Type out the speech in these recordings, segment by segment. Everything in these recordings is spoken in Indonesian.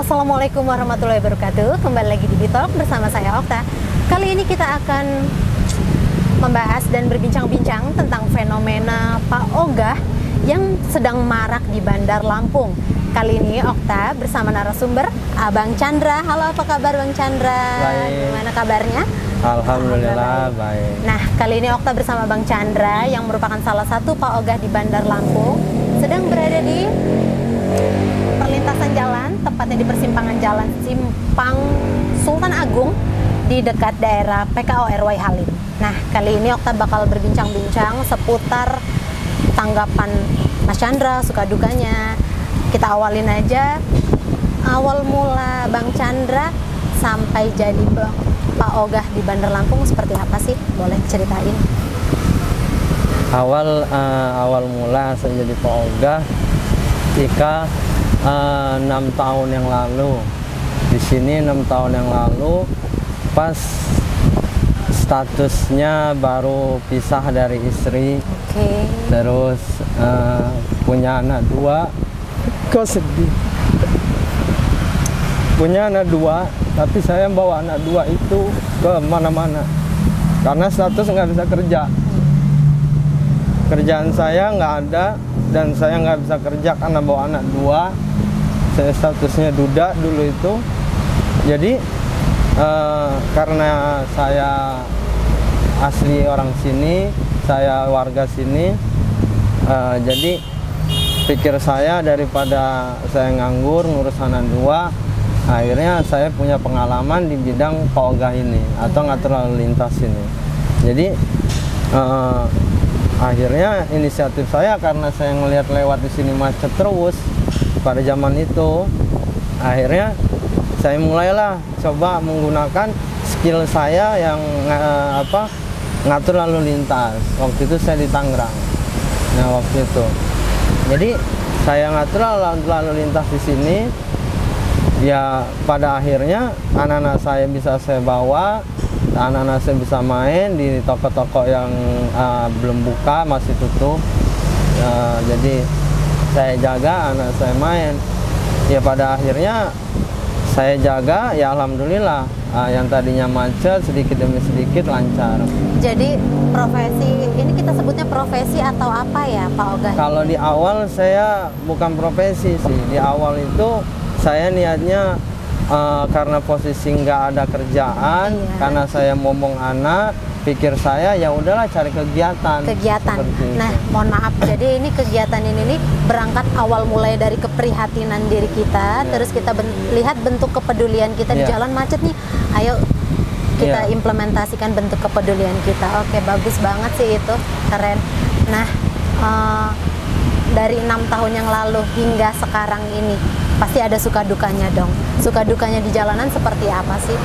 Assalamualaikum warahmatullahi wabarakatuh. Kembali lagi di Bitalk bersama saya Okta. Kali ini kita akan membahas dan berbincang-bincang tentang fenomena Pak Ogah yang sedang marak di Bandar Lampung. Kali ini Okta bersama narasumber Abang Chandra. Halo, apa kabar Bang Chandra? Baik. Gimana kabarnya? Alhamdulillah baik. Nah, kali ini Okta bersama Bang Chandra yang merupakan salah satu Pak Ogah di Bandar Lampung sedang berada di perlintasan jalan, tepatnya di persimpangan jalan Simpang Sultan Agung di dekat daerah PKO RW Halim. Nah, kali ini Okta bakal berbincang-bincang seputar tanggapan Mas Chandra, suka dukanya. Kita awalin aja awal mula Bang Chandra sampai jadi Pak Ogah di Bandar Lampung seperti apa sih? Boleh ceritain? Awal mula saya jadi Pak Ogah ketika 6 tahun yang lalu. Di sini 6 tahun yang lalu pas statusnya baru pisah dari istri. Oke. Terus punya anak 2. Kok sedih? Punya anak 2, tapi saya bawa anak 2 itu ke mana-mana karena status nggak bisa kerja. Kerjaan saya nggak ada dan saya nggak bisa kerja karena bawa anak 2. Saya statusnya duda dulu itu. Jadi karena saya asli orang sini, saya warga sini, jadi pikir saya daripada saya nganggur ngurus anak 2, akhirnya saya punya pengalaman di bidang Pak Ogah ini atau ngatur lalu lintas ini. Jadi akhirnya inisiatif saya karena saya ngelihat lewat di sini macet terus pada zaman itu, akhirnya saya mulailah coba menggunakan skill saya yang ngatur lalu lintas. Waktu itu saya di Tangerang. Nah, waktu itu jadi saya ngatur lalu lintas di sini. Ya pada akhirnya anak-anak saya bisa saya bawa, anak-anak saya bisa main di toko-toko yang belum buka, masih tutup. Jadi saya jaga, anak saya main. Ya pada akhirnya saya jaga, ya alhamdulillah yang tadinya macet sedikit demi sedikit lancar. Jadi profesi ini kita sebutnya profesi atau apa ya Pak Ogah? Kalau di awal saya bukan profesi sih. Di awal itu saya niatnya karena posisi nggak ada kerjaan, iya. Karena saya momong anak, pikir saya ya udahlah cari kegiatan. Nah, mohon maaf, jadi ini kegiatan ini nih berangkat awal mulai dari keprihatinan diri kita, terus kita lihat bentuk kepedulian kita di jalan macet nih, ayo kita implementasikan bentuk kepedulian kita. Oke, bagus banget sih itu, keren. Nah, dari 6 tahun yang lalu hingga sekarang ini pasti ada suka dukanya dong. Suka dukanya di jalanan seperti apa sih?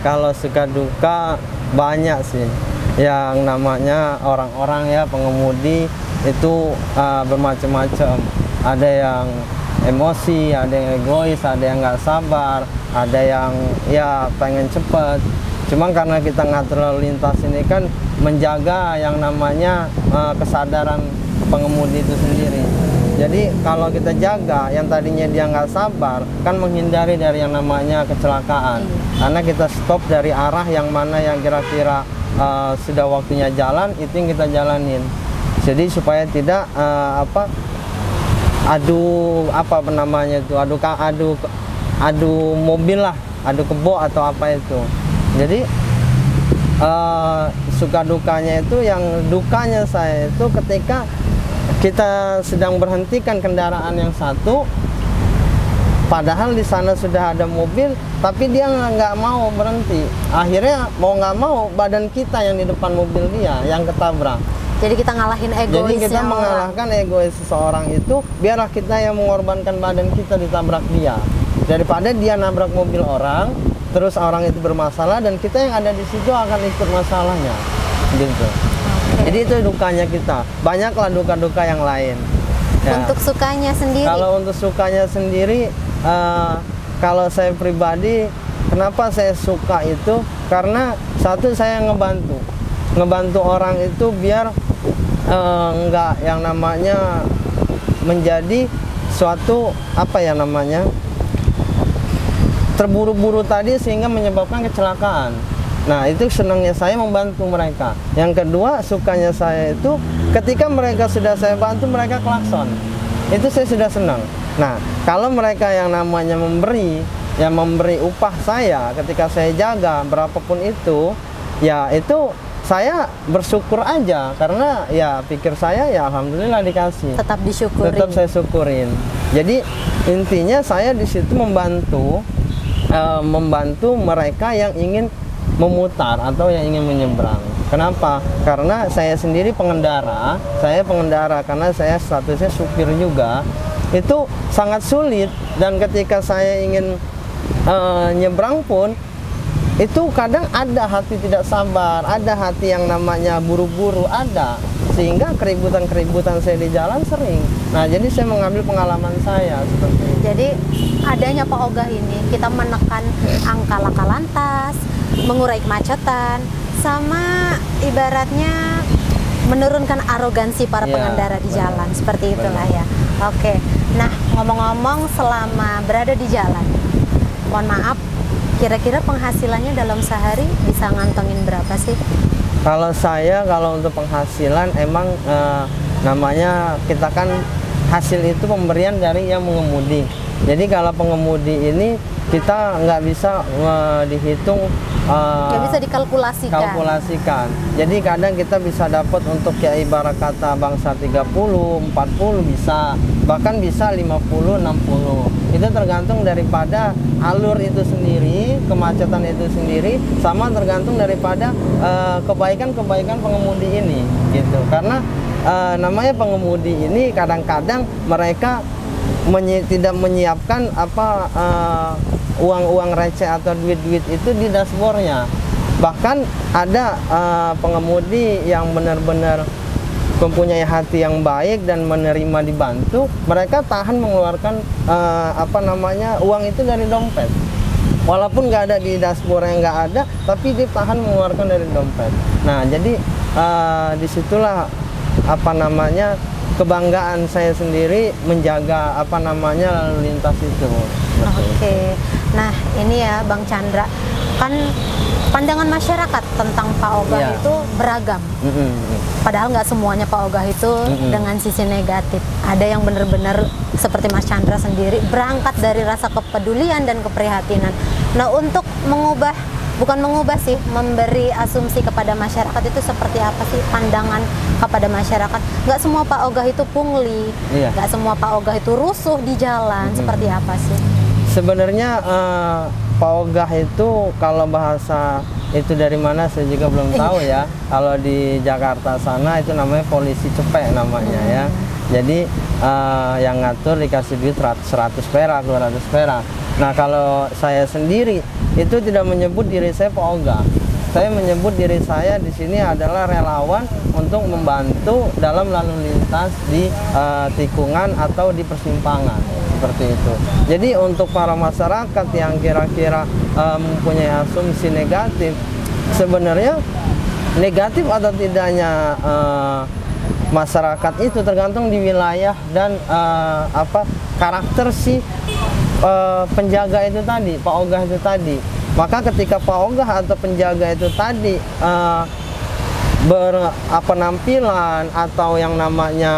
Kalau suka duka banyak sih. Yang namanya orang-orang ya pengemudi itu bermacam-macam. Ada yang emosi, ada yang egois, ada yang nggak sabar, ada yang ya pengen cepet. Cuma karena kita ngatur lalu lintas ini kan menjaga yang namanya kesadaran pengemudi itu sendiri. Jadi kalau kita jaga yang tadinya dia nggak sabar, kan menghindari dari yang namanya kecelakaan. Karena kita stop dari arah yang mana yang kira-kira sudah waktunya jalan, itu yang kita jalanin. Jadi supaya tidak adu mobil lah, adu kebo atau apa itu. Jadi suka dukanya itu, yang dukanya saya itu ketika kita sedang berhentikan kendaraan yang satu, padahal di sana sudah ada mobil, tapi dia nggak mau berhenti. Akhirnya mau nggak mau badan kita yang di depan mobil dia yang ketabrak. Jadi kita ngalahin egoisnya. Jadi kita mengalahkan egois seseorang itu, biarlah kita yang mengorbankan badan kita ditabrak dia, daripada dia nabrak mobil orang, terus orang itu bermasalah dan kita yang ada di situ akan ikut masalahnya, gitu. Jadi itu dukanya kita. Banyaklah duka-duka yang lain. Ya. Untuk sukanya sendiri? Kalau untuk sukanya sendiri, kalau saya pribadi, kenapa saya suka itu? Karena satu, saya ngebantu orang itu biar nggak yang namanya menjadi suatu apa ya namanya, terburu-buru tadi sehingga menyebabkan kecelakaan. Nah, itu senangnya saya membantu mereka. Yang kedua, sukanya saya itu ketika mereka sudah saya bantu, mereka klakson. Itu saya sudah senang. Nah, kalau mereka yang namanya memberi, yang memberi upah saya ketika saya jaga berapapun itu, ya itu saya bersyukur aja, karena ya pikir saya ya alhamdulillah dikasih. Tetap disyukurin. Tetap saya syukurin. Jadi intinya saya di situ membantu mereka yang ingin memutar atau yang ingin menyeberang. Kenapa? Karena saya sendiri pengendara, karena saya statusnya supir juga. Itu sangat sulit, dan ketika saya ingin nyebrang pun itu kadang ada hati tidak sabar, ada hati yang namanya buru-buru, ada, sehingga keributan-keributan saya di jalan sering. Nah, jadi saya mengambil pengalaman saya seperti itu. Jadi adanya Pak Ogah ini, kita menekan angka laka lantas, mengurai kemacetan, sama ibaratnya menurunkan arogansi para pengendara di jalan. Seperti itulah ya. Oke. Nah, ngomong-ngomong, selama berada di jalan, mohon maaf, kira-kira penghasilannya dalam sehari bisa ngantongin berapa sih? Kalau saya, kalau untuk penghasilan emang namanya kita kan hasil itu pemberian dari yang mengemudi. Jadi kalau pengemudi ini kita nggak bisa dihitung, nggak bisa dikalkulasikan. Jadi kadang kita bisa dapat untuk ya ibarat kata bangsa 30, 40 bisa, bahkan bisa 50, 60. Itu tergantung daripada alur itu sendiri, kemacetan itu sendiri, sama tergantung daripada kebaikan-kebaikan pengemudi ini gitu. Karena namanya pengemudi ini kadang-kadang mereka tidak menyiapkan apa uang-uang receh atau duit-duit itu di dashboardnya. Bahkan ada pengemudi yang benar-benar mempunyai hati yang baik dan menerima dibantu, mereka tahan mengeluarkan apa namanya uang itu dari dompet. Walaupun nggak ada di dashboard yang nggak ada, tapi dia tahan mengeluarkan dari dompet. Nah, jadi disitulah apa namanya kebanggaan saya sendiri menjaga apa namanya lalu lintas itu. Oke. Nah, ini ya Bang Chandra, kan pandangan masyarakat tentang Pak Ogah itu beragam. Padahal nggak semuanya Pak Ogah itu dengan sisi negatif. Ada yang benar-benar seperti Mas Chandra sendiri berangkat dari rasa kepedulian dan keprihatinan. Nah, untuk mengubah, bukan mengubah sih, memberi asumsi kepada masyarakat itu seperti apa sih pandangan kepada masyarakat. Nggak semua Pak Ogah itu pungli, nggak semua Pak Ogah itu rusuh di jalan. Seperti apa sih? Sebenarnya Pak Ogah itu kalau bahasa itu dari mana saya juga belum tahu ya. Kalau di Jakarta sana itu namanya polisi cepek namanya ya. Jadi yang ngatur dikasih duit 100 perak, 200 perak. Nah, kalau saya sendiri itu tidak menyebut diri saya Pak Ogah. Saya menyebut diri saya di sini adalah relawan untuk membantu dalam lalu lintas di tikungan atau di persimpangan, seperti itu. Jadi untuk para masyarakat yang kira-kira mempunyai asumsi negatif, sebenarnya negatif atau tidaknya masyarakat itu tergantung di wilayah dan apa karakter si penjaga itu tadi, Pak Ogah itu tadi. Maka ketika Pak Ogah atau penjaga itu tadi penampilan atau yang namanya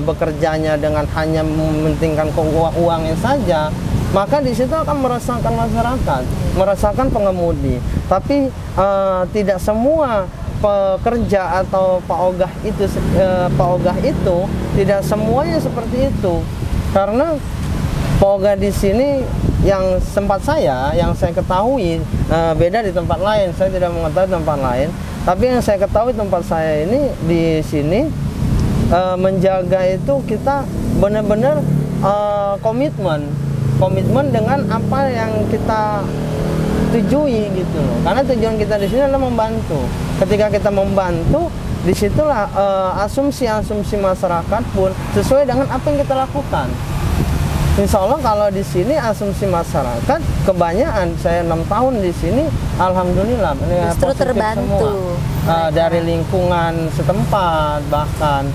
bekerjanya dengan hanya mementingkan uangnya saja, maka di situ akan meresahkan masyarakat, meresahkan pengemudi. Tapi tidak semua pekerja atau Pak Ogah itu tidak semuanya seperti itu. Karena Pak Ogah di sini yang yang saya ketahui beda di tempat lain. Saya tidak mengetahui tempat lain, tapi yang saya ketahui tempat saya ini di sini menjaga itu kita benar-benar komitmen dengan apa yang kita tujui gitu loh. Karena tujuan kita di sini adalah membantu. Ketika kita membantu, disitulah asumsi-asumsi masyarakat pun sesuai dengan apa yang kita lakukan. Insya Allah kalau di sini asumsi masyarakat kebanyakan, saya 6 tahun di sini, alhamdulillah justru terbantu. mereka. dari lingkungan setempat, bahkan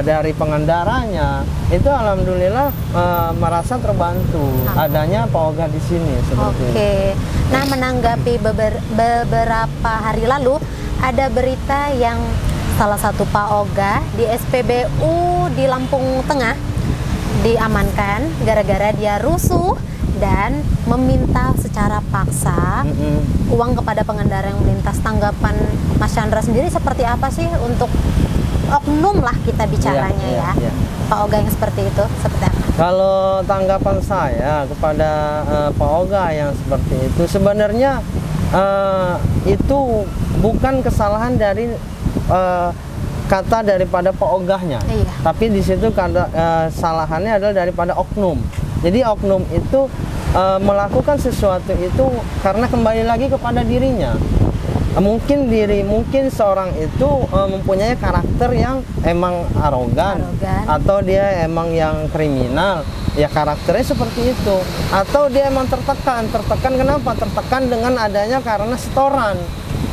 dari pengendaranya, itu alhamdulillah merasa terbantu adanya Pak Oga di sini seperti itu. Oke. Nah, menanggapi beberapa hari lalu ada berita yang salah satu Pak Oga di SPBU di Lampung Tengah diamankan gara-gara dia rusuh dan meminta secara paksa uang kepada pengendara yang melintas. Tanggapan Mas Chandra sendiri seperti apa sih untuk oknum lah kita bicaranya ya. Pak Oga yang seperti itu seperti apa? Kalau tanggapan saya kepada Pak Oga yang seperti itu, sebenarnya itu bukan kesalahan dari kata daripada Pak Ogahnya, tapi di situ kesalahannya adalah daripada oknum. Jadi oknum itu melakukan sesuatu itu karena kembali lagi kepada dirinya. Mungkin seorang itu mempunyai karakter yang emang arogan, atau dia emang yang kriminal, ya karakternya seperti itu. Atau dia emang tertekan kenapa? Tertekan dengan adanya karena setoran.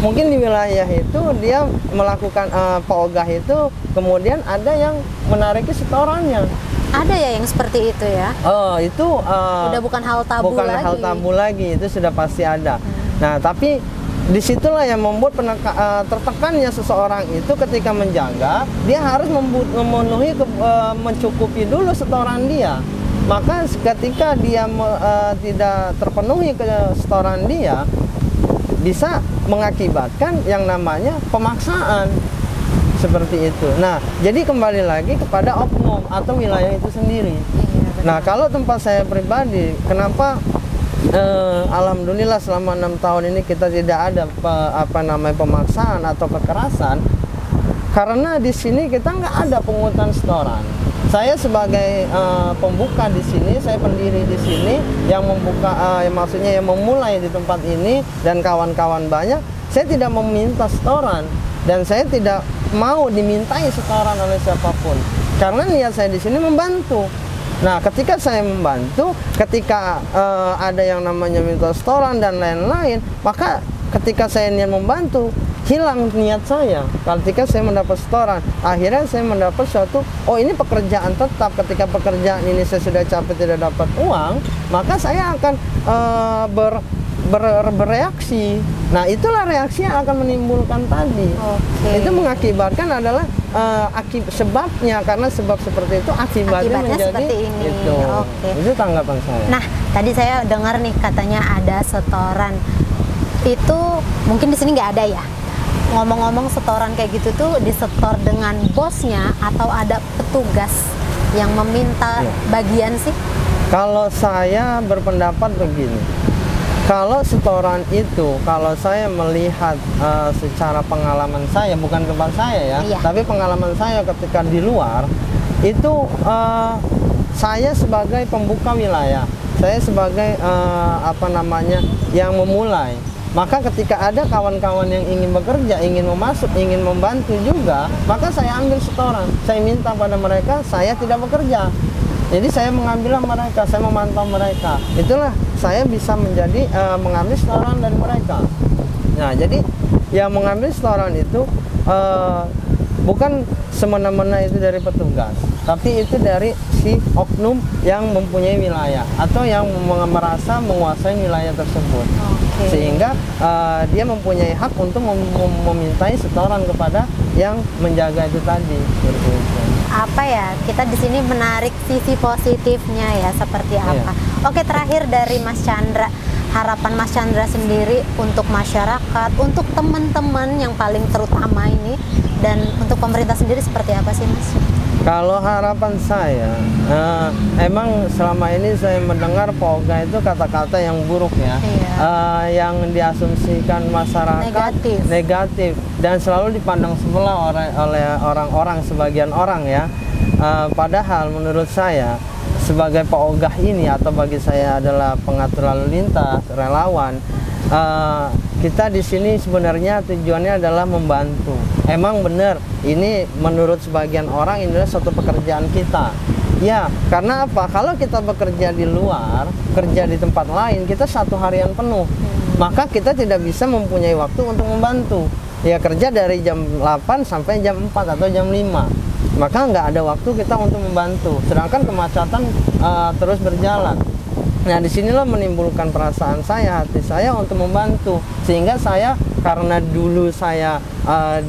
Mungkin di wilayah itu dia melakukan Pak Ogah itu, kemudian ada yang menariki setorannya. Ada ya yang seperti itu ya? Itu udah bukan hal tabu lagi. Hal tabu lagi, itu sudah pasti ada. Nah, tapi disitulah yang membuat tertekannya seseorang itu ketika menjaga, dia harus memenuhi mencukupi dulu setoran dia. Maka ketika dia tidak terpenuhi ke setoran dia, bisa mengakibatkan yang namanya pemaksaan seperti itu. Nah, jadi kembali lagi kepada oknum atau wilayah itu sendiri. Nah, kalau tempat saya pribadi, kenapa alhamdulillah selama 6 tahun ini kita tidak ada pemaksaan atau kekerasan? Karena di sini kita nggak ada pungutan setoran. Saya sebagai pembuka di sini, saya pendiri di sini yang membuka, maksudnya yang memulai di tempat ini dan kawan-kawan banyak, saya tidak meminta setoran dan saya tidak mau dimintai setoran oleh siapapun. Karena niat saya di sini membantu. Nah, ketika saya membantu, ketika ada yang namanya minta setoran dan lain-lain, maka ketika saya niat membantu, hilang niat saya. Ketika saya mendapat setoran, akhirnya saya mendapat suatu, oh ini pekerjaan tetap. Ketika pekerjaan ini saya sudah capek tidak dapat uang, maka saya akan bereaksi. Nah, itulah reaksi yang akan menimbulkan tadi. Itu mengakibatkan adalah sebabnya, karena sebab seperti itu akibatnya menjadi seperti ini. Itu tanggapan saya. Nah, tadi saya dengar nih katanya ada setoran. Itu mungkin di sini nggak ada ya. Ngomong-ngomong setoran kayak gitu tuh disetor dengan bosnya atau ada petugas yang meminta bagian sih? Kalau saya berpendapat begini, kalau setoran itu, kalau saya melihat secara pengalaman saya, bukan tempat saya ya, tapi pengalaman saya ketika di luar, itu saya sebagai pembuka wilayah, saya sebagai yang memulai. Maka ketika ada kawan-kawan yang ingin bekerja, ingin memasuk, ingin membantu juga, maka saya ambil setoran. Saya minta pada mereka, saya tidak bekerja. Jadi saya mengambil mereka, saya memantau mereka. Itulah saya bisa menjadi mengambil setoran dari mereka. Nah, jadi yang mengambil setoran itu bukan semena-mena itu dari petugas, tapi itu dari si oknum yang mempunyai wilayah atau yang merasa menguasai wilayah tersebut. Sehingga dia mempunyai hak untuk memintai setoran kepada yang menjaga itu tadi. Apa ya, kita di sini menarik sisi positifnya ya, seperti apa. Oke, terakhir dari Mas Chandra, harapan Mas Chandra sendiri untuk masyarakat, untuk teman-teman yang paling terutama ini, dan untuk pemerintah sendiri seperti apa sih, Mas? Kalau harapan saya, emang selama ini saya mendengar Pak Oga itu kata-kata yang buruk ya, yang diasumsikan masyarakat negatif dan selalu dipandang sebelah oleh orang-orang, sebagian orang ya. Padahal menurut saya sebagai Pak Ogah ini, atau bagi saya adalah pengatur lalu lintas, relawan, kita di sini sebenarnya tujuannya adalah membantu. Emang benar, ini menurut sebagian orang ini adalah suatu pekerjaan kita. Ya, karena apa? Kalau kita bekerja di luar, kerja di tempat lain, kita satu harian penuh, maka kita tidak bisa mempunyai waktu untuk membantu. ya kerja dari jam 8 sampai jam 4 atau jam 5. Maka nggak ada waktu kita untuk membantu. Sedangkan kemacetan terus berjalan. Nah, disinilah menimbulkan perasaan saya, hati saya untuk membantu. Sehingga saya, karena dulu saya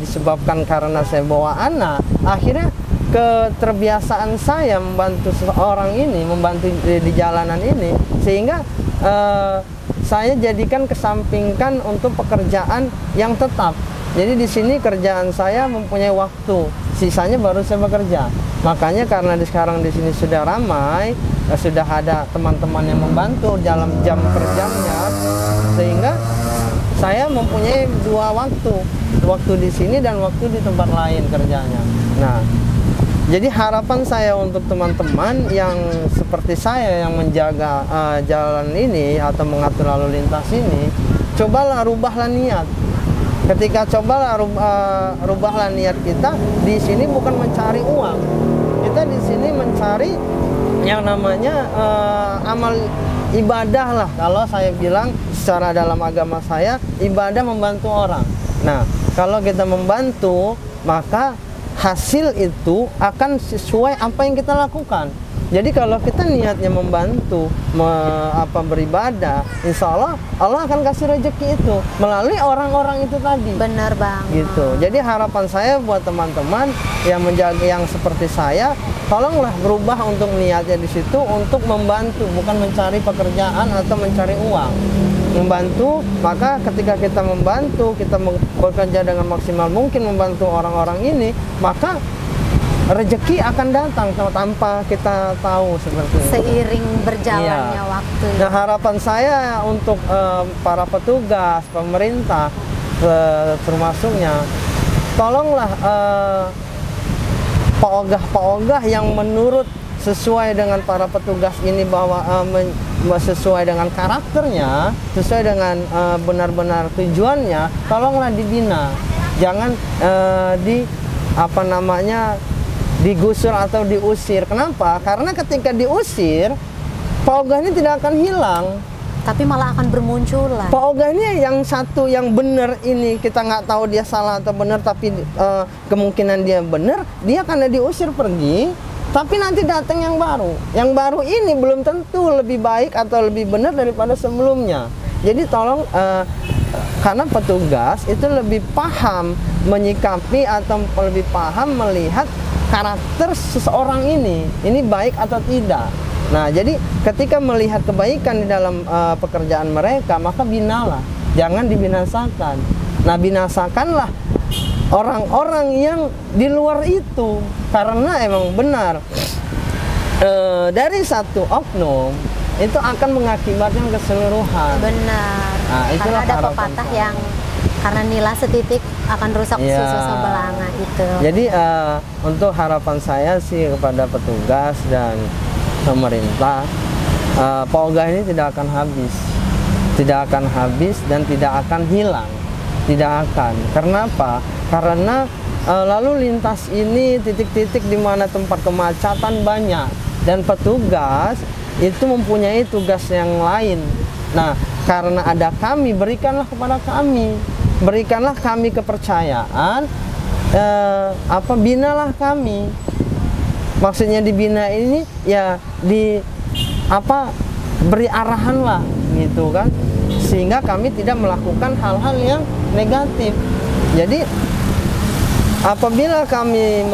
disebabkan karena saya bawa anak, akhirnya keterbiasaan saya membantu seseorang ini, membantu di jalanan ini, sehingga saya jadikan kesampingkan untuk pekerjaan yang tetap. Jadi di sini kerjaan saya mempunyai waktu, sisanya baru saya bekerja. Makanya karena sekarang di sini sudah ramai, sudah ada teman-teman yang membantu dalam jam per jamnya, sehingga saya mempunyai dua waktu di sini dan waktu di tempat lain kerjanya. Nah, jadi harapan saya untuk teman-teman yang seperti saya yang menjaga jalan ini atau mengatur lalu lintas ini, cobalah rubahlah niat. Ketika cobalah rubahlah niat kita, di sini bukan mencari uang. Kita di sini mencari yang namanya amal ibadah lah. Kalau saya bilang secara dalam agama saya, ibadah membantu orang. Nah, kalau kita membantu, maka hasil itu akan sesuai apa yang kita lakukan. Jadi kalau kita niatnya membantu, beribadah, insya Allah Allah akan kasih rezeki itu melalui orang-orang itu tadi. Benar bang. Gitu. Jadi harapan saya buat teman-teman yang menjaga, yang seperti saya, tolonglah berubah untuk niatnya di situ untuk membantu, bukan mencari pekerjaan atau mencari uang. Membantu, maka ketika kita membantu, kita bekerja dengan maksimal mungkin membantu orang-orang ini, maka rezeki akan datang tanpa kita tahu seperti itu. Seiring berjalannya waktu. Nah, harapan saya untuk para petugas, pemerintah, termasuknya, tolonglah paogah-paogah yang menurut sesuai dengan para petugas ini bahwa sesuai dengan karakternya, sesuai dengan benar-benar tujuannya, tolonglah dibina. Jangan digusur atau diusir. Kenapa? Karena ketika diusir, paogah ini tidak akan hilang, tapi malah akan bermunculan. Paogah ini yang satu yang benar ini kita nggak tahu dia salah atau benar, tapi kemungkinan dia benar, dia karena diusir pergi, tapi nanti datang yang baru. Yang baru ini belum tentu lebih baik atau lebih benar daripada sebelumnya. Jadi tolong, karena petugas itu lebih paham menyikapi atau lebih paham melihat karakter seseorang ini baik atau tidak. Nah, jadi ketika melihat kebaikan di dalam pekerjaan mereka, maka binalah, jangan dibinasakan. Nah, binasakanlah orang-orang yang di luar itu, karena emang benar dari satu oknum itu akan mengakibatkan keseluruhan. Benar. Nah, itulah karena ada pepatah yang karena nila setitik akan rusak susu sebelanga itu. Jadi untuk harapan saya sih kepada petugas dan pemerintah, paogah ini tidak akan habis dan tidak akan hilang, tidak akan. Kenapa? Karena lalu lintas ini titik-titik di mana tempat kemacetan banyak dan petugas itu mempunyai tugas yang lain. Nah, karena ada kami, berikanlah kepada kami. Berikanlah kami kepercayaan, binalah kami. Maksudnya dibina ini ya beri arahan lah gitu kan, sehingga kami tidak melakukan hal-hal yang negatif. Jadi apabila kami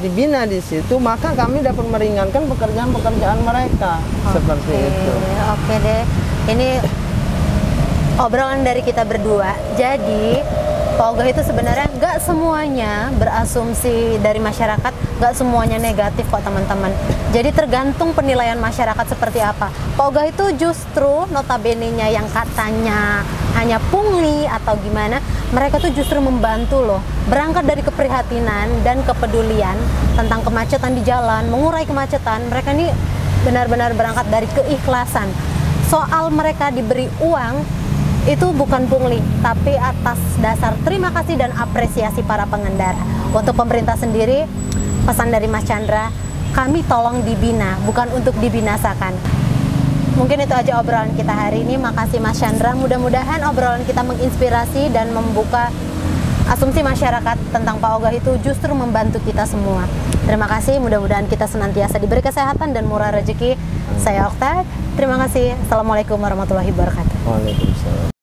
dibina di situ, maka kami dapat meringankan pekerjaan-pekerjaan mereka. Seperti itu. Oke deh, ini obrolan dari kita berdua. Jadi paogah itu sebenarnya nggak semuanya berasumsi dari masyarakat, nggak semuanya negatif kok teman-teman. Jadi tergantung penilaian masyarakat seperti apa. Paogah itu justru notabene-nya yang katanya hanya pungli atau gimana, mereka tuh justru membantu loh. Berangkat dari keprihatinan dan kepedulian tentang kemacetan di jalan, mengurai kemacetan, mereka ini benar-benar berangkat dari keikhlasan. Soal mereka diberi uang, itu bukan pungli, tapi atas dasar terima kasih dan apresiasi para pengendara. Untuk pemerintah sendiri, pesan dari Mas Chandra, kami tolong dibina, bukan untuk dibinasakan. Mungkin itu aja obrolan kita hari ini. Makasih Mas Chandra, mudah-mudahan obrolan kita menginspirasi dan membuka asumsi masyarakat tentang Pak Ogah itu justru membantu kita semua. Terima kasih, mudah-mudahan kita senantiasa diberi kesehatan dan murah rezeki. Saya Okta, terima kasih. Assalamualaikum warahmatullahi wabarakatuh. Waalaikumsalam.